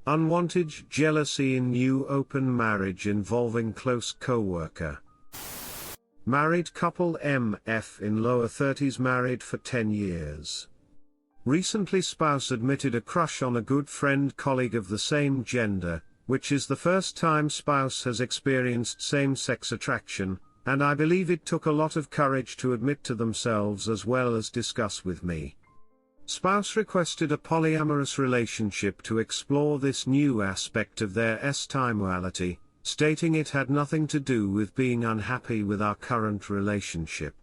Unwanted jealousy in new open marriage involving close coworker. Married couple MF in lower 30s married for 10 years. Recently spouse admitted a crush on a good friend colleague of the same gender, which is the first time spouse has experienced same-sex attraction, and I believe it took a lot of courage to admit to themselves as well as discuss with me. Spouse requested a polyamorous relationship to explore this new aspect of their estimuality, stating it had nothing to do with being unhappy with our current relationship.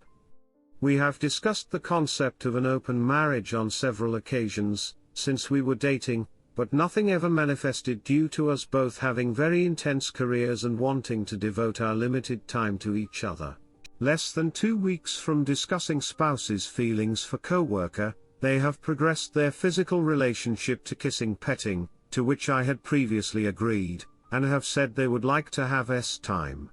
We have discussed the concept of an open marriage on several occasions, since we were dating, but nothing ever manifested due to us both having very intense careers and wanting to devote our limited time to each other. Less than 2 weeks from discussing spouse's feelings for coworker, they have progressed their physical relationship to kissing petting, to which I had previously agreed, and have said they would like to have time.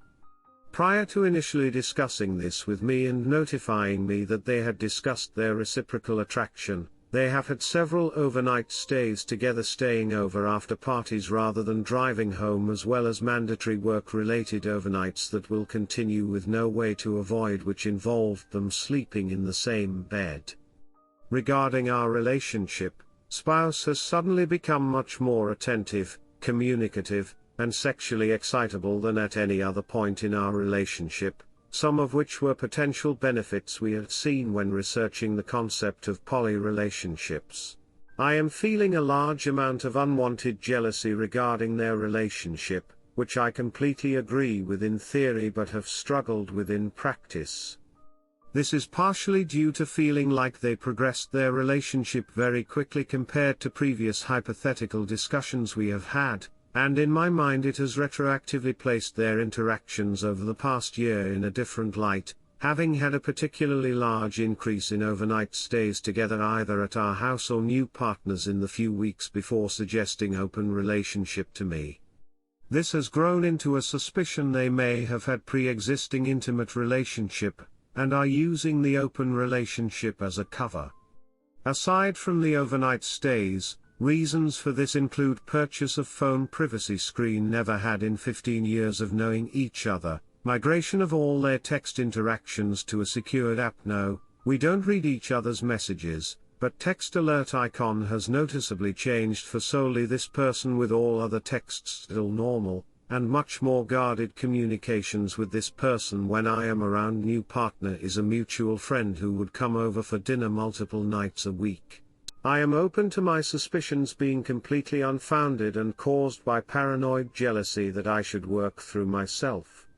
Prior to initially discussing this with me and notifying me that they had discussed their reciprocal attraction, they have had several overnight stays together, staying over after parties rather than driving home, as well as mandatory work-related overnights that will continue with no way to avoid, which involved them sleeping in the same bed. Regarding our relationship, spouse has suddenly become much more attentive, communicative, and sexually excitable than at any other point in our relationship, some of which were potential benefits we had seen when researching the concept of poly relationships. I am feeling a large amount of unwanted jealousy regarding their relationship, which I completely agree with in theory but have struggled with in practice. This is partially due to feeling like they progressed their relationship very quickly compared to previous hypothetical discussions we have had, and in my mind it has retroactively placed their interactions over the past year in a different light, having had a particularly large increase in overnight stays together either at our house or new partners in the few weeks before suggesting open relationship to me. This has grown into a suspicion they may have had pre-existing intimate relationship, and are using the open relationship as a cover. Aside from the overnight stays, reasons for this include purchase of phone privacy screen never had in 15 years of knowing each other, migration of all their text interactions to a secured app. No, we don't read each other's messages, but text alert icon has noticeably changed for solely this person with all other texts still normal, and much more guarded communications with this person when I am around. New partner is a mutual friend who would come over for dinner multiple nights a week. I am open to my suspicions being completely unfounded and caused by paranoid jealousy that I should work through myself.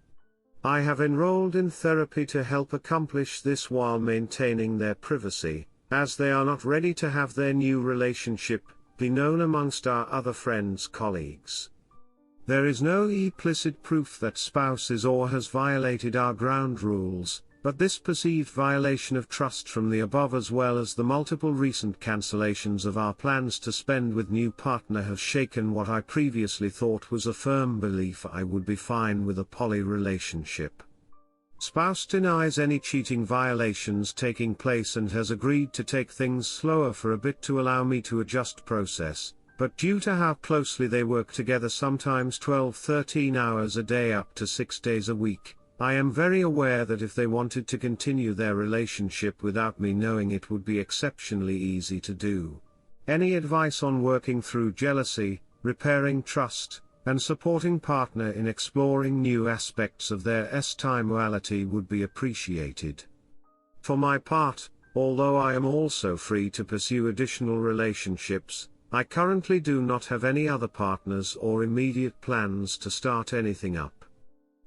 I have enrolled in therapy to help accomplish this while maintaining their privacy, as they are not ready to have their new relationship be known amongst our other friends' colleagues. There is no implicit proof that spouse is or has violated our ground rules, but this perceived violation of trust from the above as well as the multiple recent cancellations of our plans to spend with new partner have shaken what I previously thought was a firm belief I would be fine with a poly relationship. Spouse denies any cheating violations taking place and has agreed to take things slower for a bit to allow me to adjust process, but due to how closely they work together, sometimes 12-13 hours a day up to 6 days a week, I am very aware that if they wanted to continue their relationship without me knowing, it would be exceptionally easy to do. Any advice on working through jealousy, repairing trust, and supporting partner in exploring new aspects of their estimuality would be appreciated. For my part, although I am also free to pursue additional relationships, I currently do not have any other partners or immediate plans to start anything up.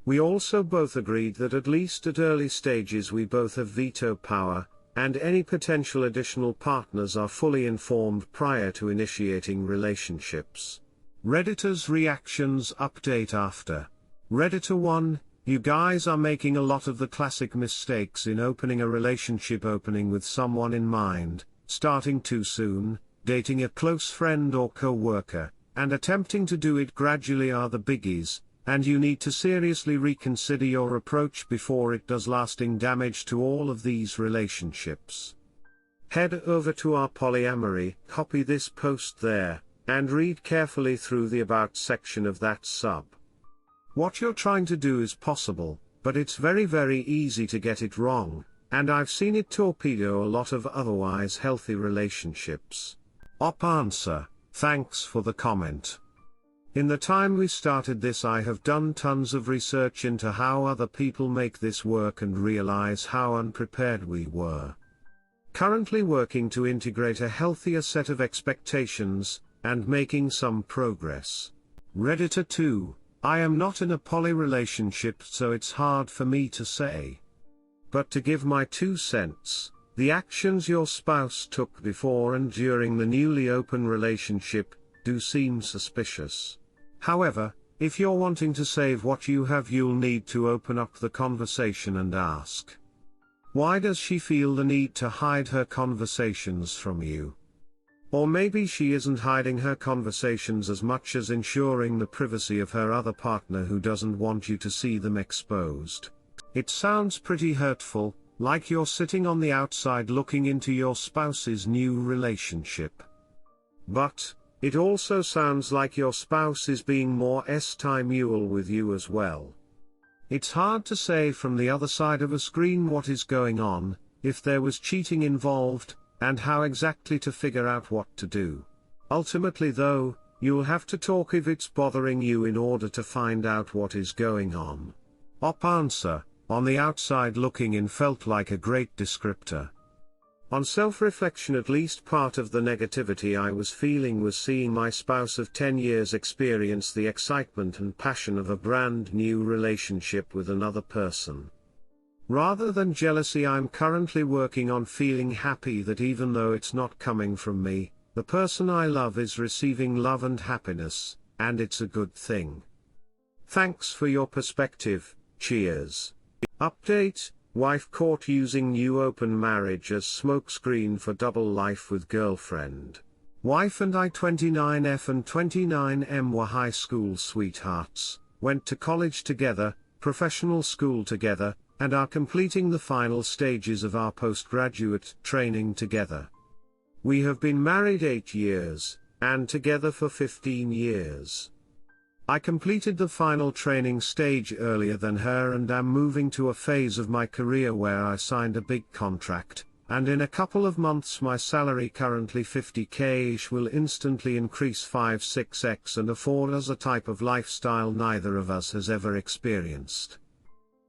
We also both agreed that at least at early stages we both have veto power, and any potential additional partners are fully informed prior to initiating relationships. Redditor's reactions update after. Redditor 1, you guys are making a lot of the classic mistakes in opening a relationship, opening with someone in mind, starting too soon, dating a close friend or co-worker, and attempting to do it gradually are the biggies, and you need to seriously reconsider your approach before it does lasting damage to all of these relationships. Head over to our polyamory, copy this post there, and read carefully through the About section of that sub. What you're trying to do is possible, but it's very easy to get it wrong, and I've seen it torpedo a lot of otherwise healthy relationships. Answer: thanks for the comment. In the time we started this, I have done tons of research into how other people make this work and realize how unprepared we were. Currently working to integrate a healthier set of expectations, and making some progress. Redditor 2: I am not in a poly relationship, so it's hard for me to say. But to give my 2 cents, the actions your spouse took before and during the newly open relationship do seem suspicious. However, if you're wanting to save what you have, you'll need to open up the conversation and ask, why does she feel the need to hide her conversations from you? Or maybe she isn't hiding her conversations as much as ensuring the privacy of her other partner who doesn't want you to see them exposed. It sounds pretty hurtful, like you're sitting on the outside looking into your spouse's new relationship. But it also sounds like your spouse is being more mule with you as well. It's hard to say from the other side of a screen what is going on, if there was cheating involved, and how exactly to figure out what to do. Ultimately though, you'll have to talk if it's bothering you in order to find out what is going on. Answer: on the outside looking in felt like a great descriptor. On self-reflection, at least part of the negativity I was feeling was seeing my spouse of 10 years experience the excitement and passion of a brand new relationship with another person. Rather than jealousy, I'm currently working on feeling happy that even though it's not coming from me, the person I love is receiving love and happiness, and it's a good thing. Thanks for your perspective, cheers. Update: wife caught using new open marriage as smokescreen for double life with girlfriend. Wife and I, 29F and 29M, were high school sweethearts, went to college together, professional school together, and are completing the final stages of our postgraduate training together. We have been married 8 years, and together for 15 years. I completed the final training stage earlier than her and am moving to a phase of my career where I signed a big contract, and in a couple of months my salary, currently 50k-ish, will instantly increase 5-6x and afford us a type of lifestyle neither of us has ever experienced.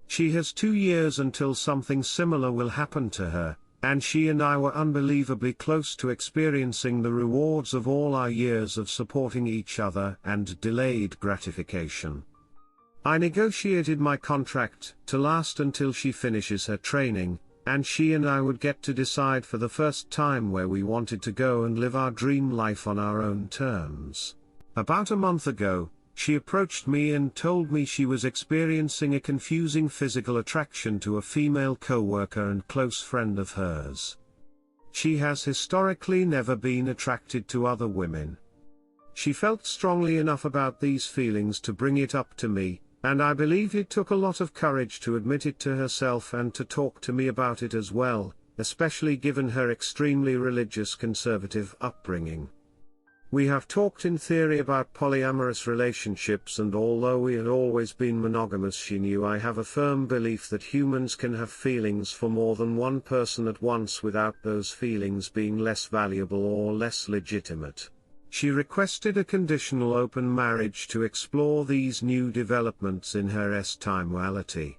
She has 2 years until something similar will happen to her, and she and I were unbelievably close to experiencing the rewards of all our years of supporting each other and delayed gratification. I negotiated my contract to last until she finishes her training, and she and I would get to decide for the first time where we wanted to go and live our dream life on our own terms. About a month ago, she approached me and told me she was experiencing a confusing physical attraction to a female coworker and close friend of hers. She has historically never been attracted to other women. She felt strongly enough about these feelings to bring it up to me, and I believe it took a lot of courage to admit it to herself and to talk to me about it as well, especially given her extremely religious conservative upbringing. We have talked in theory about polyamorous relationships, and although we had always been monogamous, she knew I have a firm belief that humans can have feelings for more than one person at once without those feelings being less valuable or less legitimate. She requested a conditional open marriage to explore these new developments in her timeality.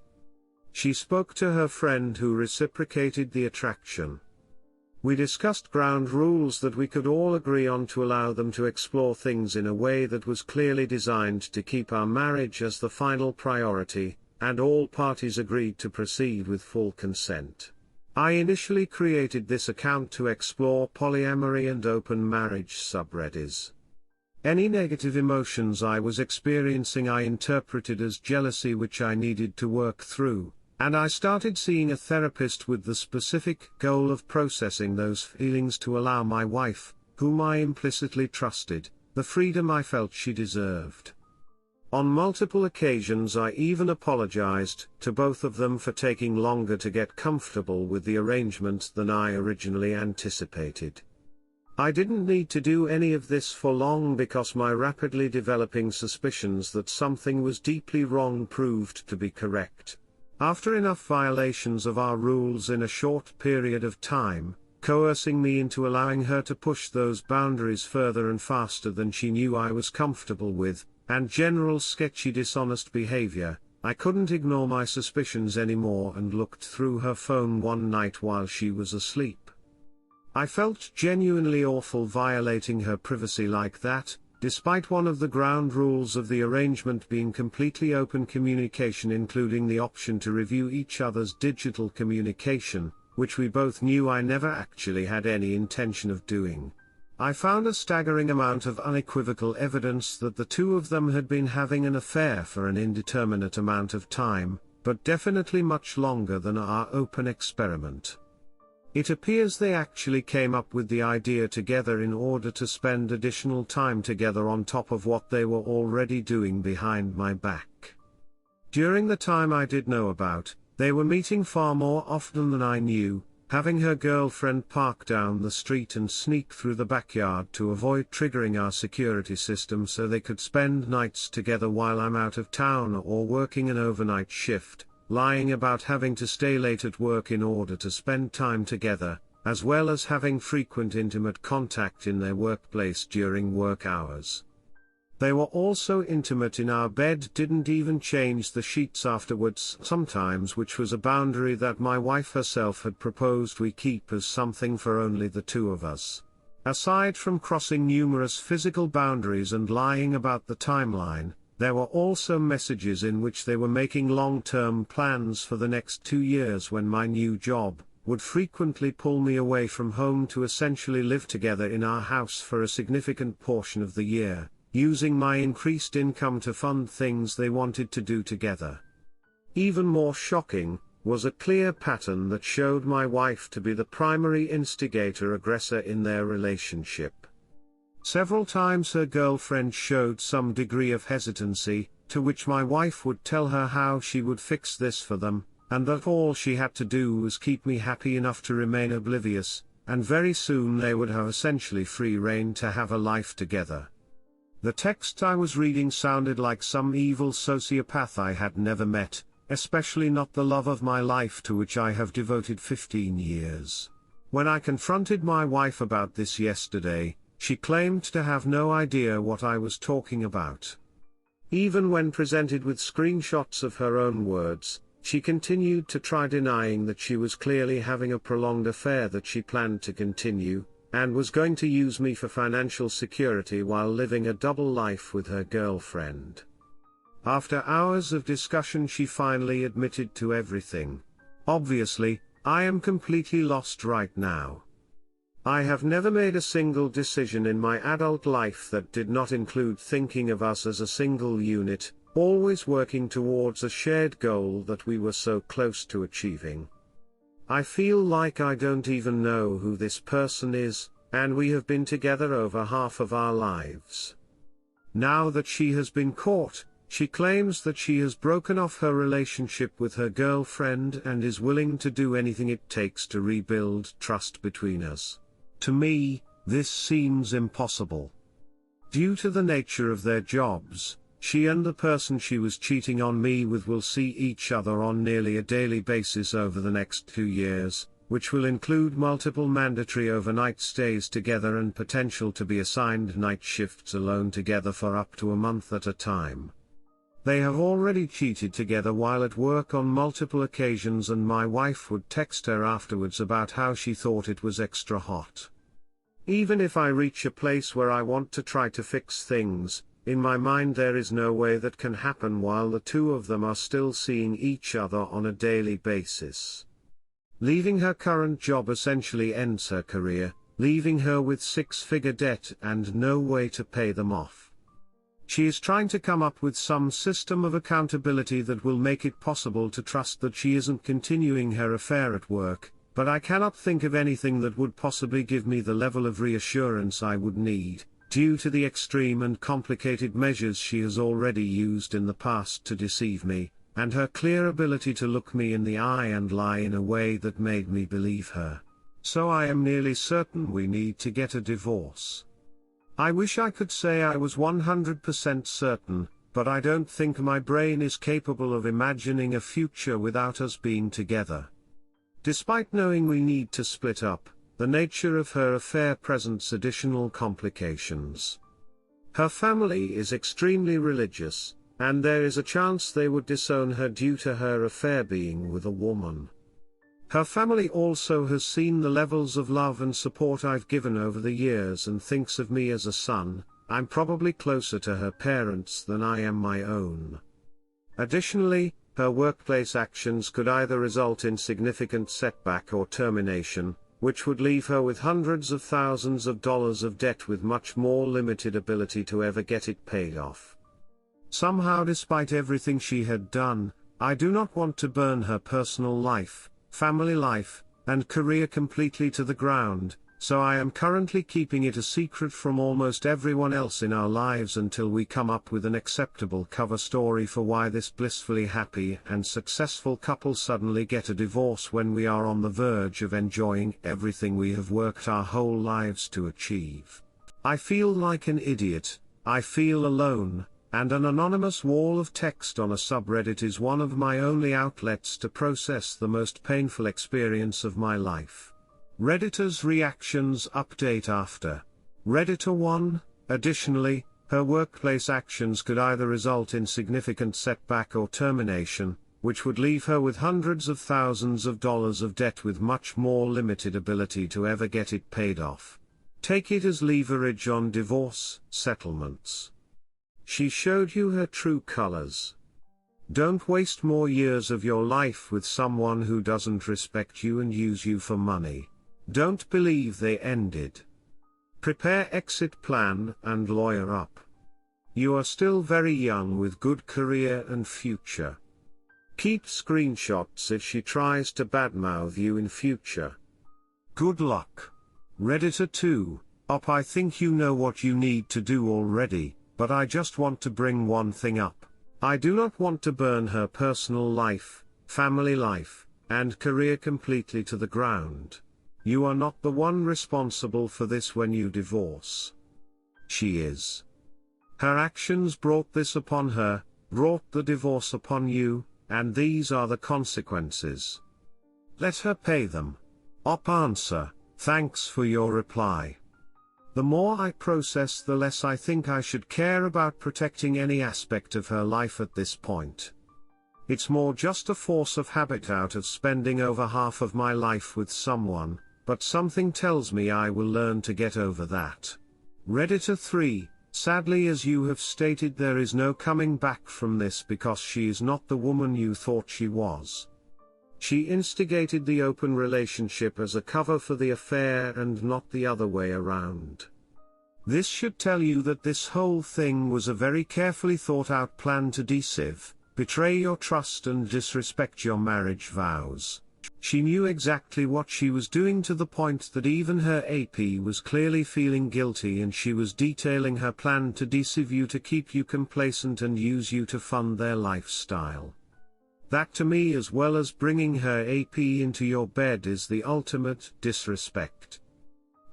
She spoke to her friend who reciprocated the attraction. We discussed ground rules that we could all agree on to allow them to explore things in a way that was clearly designed to keep our marriage as the final priority, and all parties agreed to proceed with full consent. I initially created this account to explore polyamory and open marriage subreddits. Any negative emotions I was experiencing I interpreted as jealousy, which I needed to work through. And I started seeing a therapist with the specific goal of processing those feelings to allow my wife, whom I implicitly trusted, the freedom I felt she deserved. On multiple occasions I even apologized to both of them for taking longer to get comfortable with the arrangement than I originally anticipated. I didn't need to do any of this for long because my rapidly developing suspicions that something was deeply wrong proved to be correct. After enough violations of our rules in a short period of time, coercing me into allowing her to push those boundaries further and faster than she knew I was comfortable with, and general sketchy dishonest behavior, I couldn't ignore my suspicions anymore and looked through her phone one night while she was asleep. I felt genuinely awful violating her privacy like that, despite one of the ground rules of the arrangement being completely open communication, including the option to review each other's digital communication, which we both knew I never actually had any intention of doing. I found a staggering amount of unequivocal evidence that the two of them had been having an affair for an indeterminate amount of time, but definitely much longer than our open experiment. It appears they actually came up with the idea together in order to spend additional time together on top of what they were already doing behind my back. During the time I did know about, they were meeting far more often than I knew, having her girlfriend park down the street and sneak through the backyard to avoid triggering our security system so they could spend nights together while I'm out of town or working an overnight shift, lying about having to stay late at work in order to spend time together, as well as having frequent intimate contact in their workplace during work hours. They were also intimate in our bed, didn't even change the sheets afterwards sometimes, which was a boundary that my wife herself had proposed we keep as something for only the two of us. Aside from crossing numerous physical boundaries and lying about the timeline, there were also messages in which they were making long-term plans for the next 2 years when my new job would frequently pull me away from home to essentially live together in our house for a significant portion of the year, using my increased income to fund things they wanted to do together. Even more shocking was a clear pattern that showed my wife to be the primary instigator-aggressor in their relationship. Several times her girlfriend showed some degree of hesitancy, to which my wife would tell her how she would fix this for them, and that all she had to do was keep me happy enough to remain oblivious, and very soon they would have essentially free rein to have a life together. The text I was reading sounded like some evil sociopath I had never met, especially not the love of my life to which I have devoted 15 years. When I confronted my wife about this yesterday, she claimed to have no idea what I was talking about. Even when presented with screenshots of her own words, she continued to try denying that she was clearly having a prolonged affair that she planned to continue, and was going to use me for financial security while living a double life with her girlfriend. After hours of discussion, she finally admitted to everything. Obviously, I am completely lost right now. I have never made a single decision in my adult life that did not include thinking of us as a single unit, always working towards a shared goal that we were so close to achieving. I feel like I don't even know who this person is, and we have been together over half of our lives. Now that she has been caught, she claims that she has broken off her relationship with her girlfriend and is willing to do anything it takes to rebuild trust between us. To me, this seems impossible. Due to the nature of their jobs, she and the person she was cheating on me with will see each other on nearly a daily basis over the next 2 years, which will include multiple mandatory overnight stays together and potential to be assigned night shifts alone together for up to a month at a time. They have already cheated together while at work on multiple occasions, and my wife would text her afterwards about how she thought it was extra hot. Even if I reach a place where I want to try to fix things, in my mind there is no way that can happen while the two of them are still seeing each other on a daily basis. Leaving her current job essentially ends her career, leaving her with 6-figure debt and no way to pay them off. She is trying to come up with some system of accountability that will make it possible to trust that she isn't continuing her affair at work, but I cannot think of anything that would possibly give me the level of reassurance I would need, due to the extreme and complicated measures she has already used in the past to deceive me, and her clear ability to look me in the eye and lie in a way that made me believe her. So I am nearly certain we need to get a divorce. I wish I could say I was 100% certain, but I don't think my brain is capable of imagining a future without us being together. Despite knowing we need to split up, the nature of her affair presents additional complications. Her family is extremely religious, and there is a chance they would disown her due to her affair being with a woman. Her family also has seen the levels of love and support I've given over the years and thinks of me as a son. I'm probably closer to her parents than I am my own. Additionally, her workplace actions could either result in significant setback or termination, which would leave her with hundreds of thousands of dollars of debt with much more limited ability to ever get it paid off. Somehow, despite everything she had done, I do not want to burn her personal life, family life, and career completely to the ground, so I am currently keeping it a secret from almost everyone else in our lives until we come up with an acceptable cover story for why this blissfully happy and successful couple suddenly get a divorce when we are on the verge of enjoying everything we have worked our whole lives to achieve. I feel like an idiot, I feel alone, and an anonymous wall of text on a subreddit is one of my only outlets to process the most painful experience of my life. Redditors' reactions update after. Redditor 1, additionally, her workplace actions could either result in significant setback or termination, which would leave her with hundreds of thousands of dollars of debt with much more limited ability to ever get it paid off. Take it as leverage on divorce settlements. She showed you her true colors. Don't waste more years of your life with someone who doesn't respect you and use you for money. Don't believe they ended. Prepare exit plan and lawyer up. You are still very young with good career and future. Keep screenshots if she tries to badmouth you in future. Good luck. Redditor 2, I think you know what you need to do already, but I just want to bring one thing up. I do not want to burn her personal life, family life, and career completely to the ground. You are not the one responsible for this when you divorce. She is. Her actions brought this upon her, brought the divorce upon you, and these are the consequences. Let her pay them. Answer, thanks for your reply. The more I process, the less I think I should care about protecting any aspect of her life at this point. It's more just a force of habit out of spending over half of my life with someone, but something tells me I will learn to get over that. Redditor 3, sadly, as you have stated, there is no coming back from this because she is not the woman you thought she was. She instigated the open relationship as a cover for the affair and not the other way around. This should tell you that this whole thing was a very carefully thought out plan to deceive, betray your trust and disrespect your marriage vows. She knew exactly what she was doing to the point that even her AP was clearly feeling guilty, and she was detailing her plan to deceive you to keep you complacent and use you to fund their lifestyle. That to me, as well as bringing her AP into your bed, is the ultimate disrespect.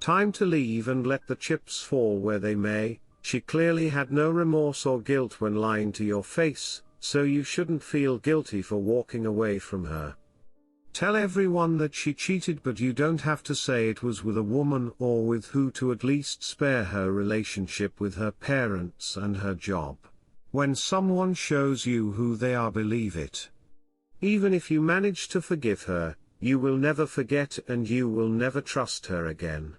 Time to leave and let the chips fall where they may. She clearly had no remorse or guilt when lying to your face, so you shouldn't feel guilty for walking away from her. Tell everyone that she cheated, but you don't have to say it was with a woman or with who, to at least spare her relationship with her parents and her job. When someone shows you who they are, believe it. Even if you manage to forgive her, you will never forget and you will never trust her again.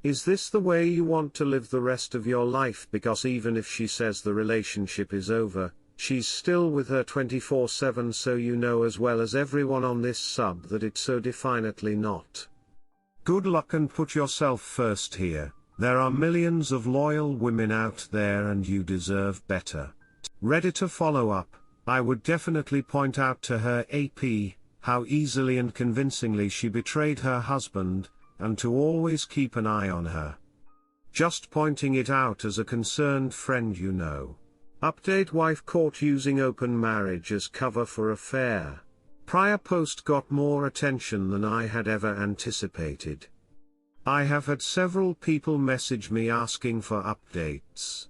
Is this the way you want to live the rest of your life? Because even if she says the relationship is over, she's still with her 24/7, so you know as well as everyone on this sub that it's so definitely not. Good luck and put yourself first here. There are millions of loyal women out there and you deserve better. Redditor follow-up, I would definitely point out to her AP how easily and convincingly she betrayed her husband, and to always keep an eye on her. Just pointing it out as a concerned friend, you know. Update: wife caught using open marriage as cover for affair. Prior post got more attention than I had ever anticipated. I have had several people message me asking for updates.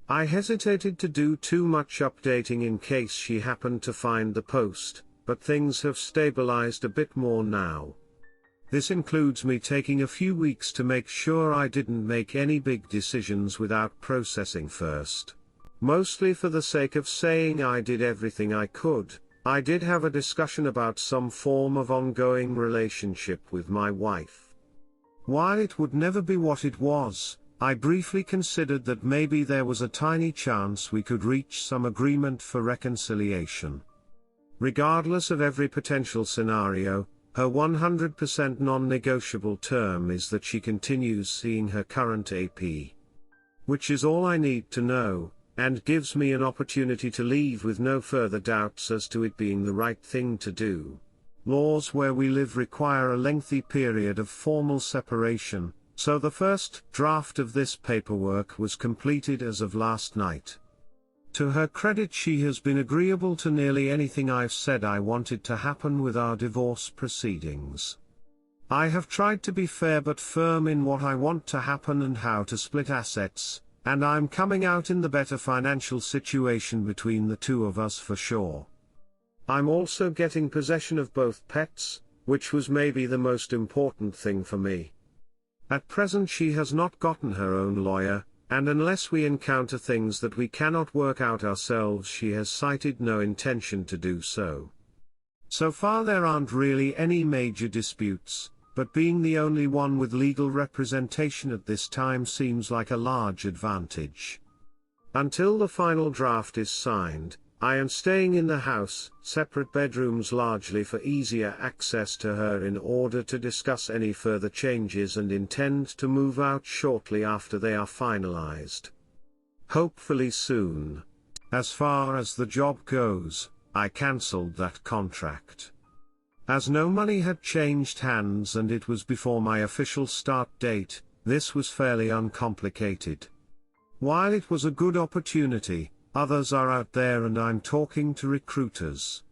I hesitated to do too much updating in case she happened to find the post, but things have stabilized a bit more now. This includes me taking a few weeks to make sure I didn't make any big decisions without processing first. Mostly for the sake of saying I did everything I could. I did have a discussion about some form of ongoing relationship with my wife. While it would never be what it was, I briefly considered that maybe there was a tiny chance we could reach some agreement for reconciliation. Regardless of every potential scenario, her 100% non-negotiable term is that she continues seeing her current AP. Which is all I need to know, and gives me an opportunity to leave with no further doubts as to it being the right thing to do. Laws where we live require a lengthy period of formal separation, so the first draft of this paperwork was completed as of last night. To her credit, she has been agreeable to nearly anything I've said I wanted to happen with our divorce proceedings. I have tried to be fair but firm in what I want to happen and how to split assets, and I'm coming out in the better financial situation between the two of us for sure. I'm also getting possession of both pets, which was maybe the most important thing for me. At present she has not gotten her own lawyer, and unless we encounter things that we cannot work out ourselves, she has cited no intention to do so. So far there aren't really any major disputes, but being the only one with legal representation at this time seems like a large advantage. Until the final draft is signed, I am staying in the house, separate bedrooms largely for easier access to her in order to discuss any further changes, and intend to move out shortly after they are finalized. Hopefully soon. As far as the job goes, I cancelled that contract. As no money had changed hands and it was before my official start date, this was fairly uncomplicated. While it was a good opportunity, others are out there and I'm talking to recruiters.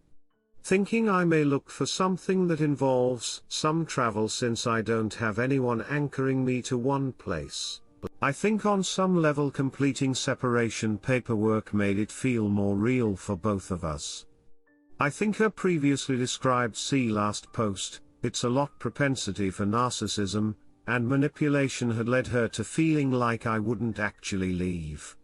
Thinking I may look for something that involves some travel since I don't have anyone anchoring me to one place. I think on some level completing separation paperwork made it feel more real for both of us. I think her previously described see last post, it's a lot propensity for narcissism and manipulation had led her to feeling like I wouldn't actually leave.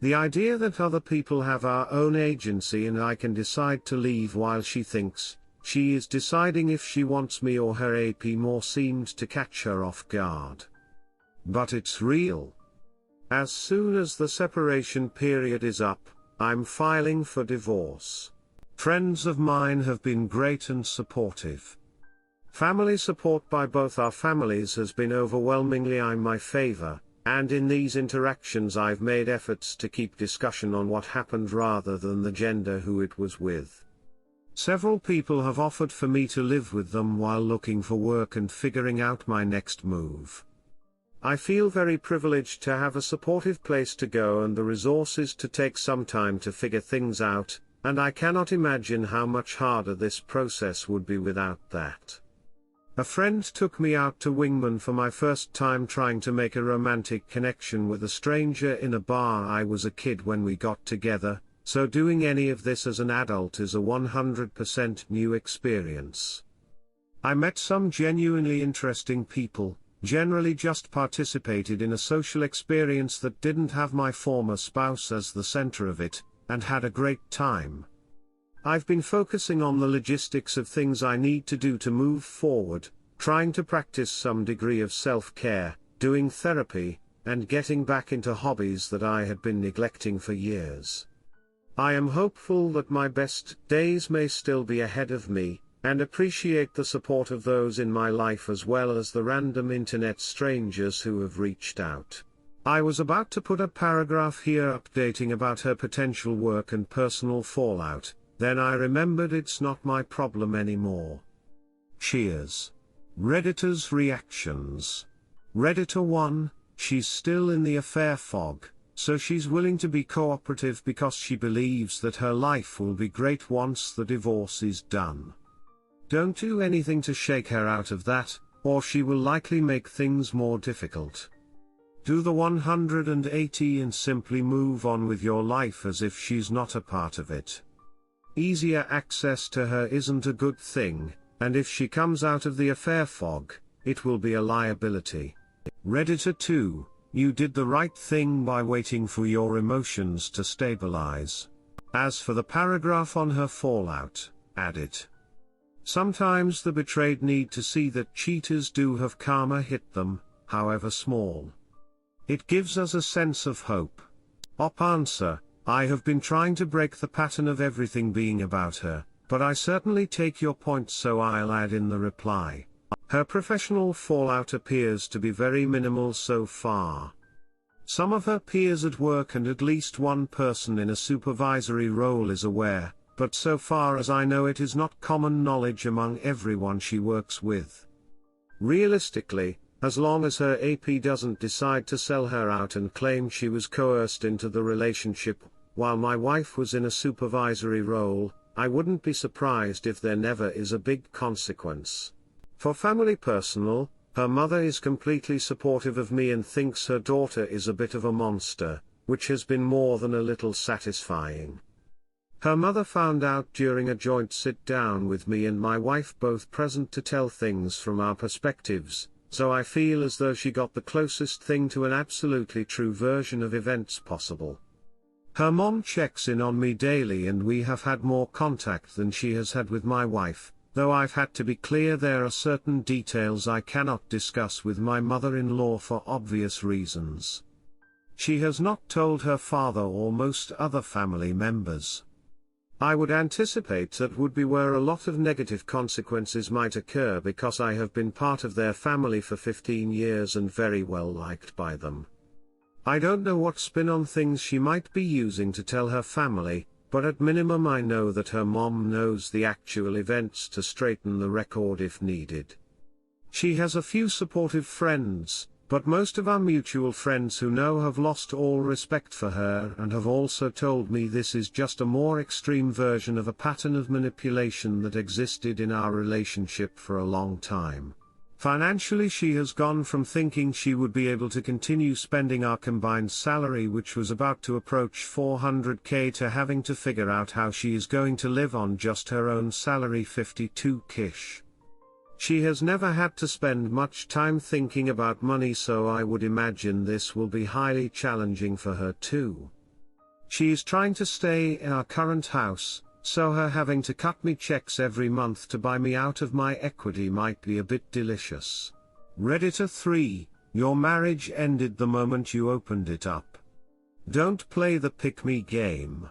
The idea that other people have our own agency and I can decide to leave while she thinks she is deciding if she wants me or her AP more seemed to catch her off guard. But it's real. As soon as the separation period is up, I'm filing for divorce. Friends of mine have been great and supportive. Family support by both our families has been overwhelmingly in my favor. And in these interactions I've made efforts to keep discussion on what happened rather than the gender who it was with. Several people have offered for me to live with them while looking for work and figuring out my next move. I feel very privileged to have a supportive place to go and the resources to take some time to figure things out, and I cannot imagine how much harder this process would be without that. A friend took me out to Wingman for my first time trying to make a romantic connection with a stranger in a bar. I was a kid when we got together, so doing any of this as an adult is a 100% new experience. I met some genuinely interesting people, generally just participated in a social experience that didn't have my former spouse as the center of it, and had a great time. I've been focusing on the logistics of things I need to do to move forward, trying to practice some degree of self-care, doing therapy, and getting back into hobbies that I had been neglecting for years. I am hopeful that my best days may still be ahead of me, and appreciate the support of those in my life as well as the random internet strangers who have reached out. I was about to put a paragraph here updating about her potential work and personal fallout. Then I remembered it's not my problem anymore. Cheers. Redditor's reactions. Redditor 1, she's still in the affair fog. So she's willing to be cooperative because she believes that her life will be great once the divorce is done. Don't do anything to shake her out of that, or she will likely make things more difficult. Do the 180 and simply move on with your life as if she's not a part of it. Easier access to her isn't a good thing, and if she comes out of the affair fog, it will be a liability. Redditor 2, you did the right thing by waiting for your emotions to stabilize. As for the paragraph on her fallout, add it. Sometimes the betrayed need to see that cheaters do have karma hit them, however small. It gives us a sense of hope. Answer, I have been trying to break the pattern of everything being about her, but I certainly take your point, so I'll add in the reply. Her professional fallout appears to be very minimal so far. Some of her peers at work and at least one person in a supervisory role is aware, but so far as I know it is not common knowledge among everyone she works with. Realistically, as long as her AP doesn't decide to sell her out and claim she was coerced into the relationship, while my wife was in a supervisory role, I wouldn't be surprised if there never is a big consequence. For family personal, her mother is completely supportive of me and thinks her daughter is a bit of a monster, which has been more than a little satisfying. Her mother found out during a joint sit-down with me and my wife both present to tell things from our perspectives, so I feel as though she got the closest thing to an absolutely true version of events possible. Her mom checks in on me daily and we have had more contact than she has had with my wife, though I've had to be clear there are certain details I cannot discuss with my mother-in-law for obvious reasons. She has not told her father or most other family members. I would anticipate that would be where a lot of negative consequences might occur because I have been part of their family for 15 years and very well liked by them. I don't know what spin on things she might be using to tell her family, but at minimum I know that her mom knows the actual events to straighten the record if needed. She has a few supportive friends, but most of our mutual friends who know have lost all respect for her and have also told me this is just a more extreme version of a pattern of manipulation that existed in our relationship for a long time. Financially, she has gone from thinking she would be able to continue spending our combined salary, which was about to approach $400K, to having to figure out how she is going to live on just her own salary, $52K. She has never had to spend much time thinking about money, so I would imagine this will be highly challenging for her too. She is trying to stay in our current house, so her having to cut me checks every month to buy me out of my equity might be a bit delicious. Redditor 3, your marriage ended the moment you opened it up. Don't play the pick-me game.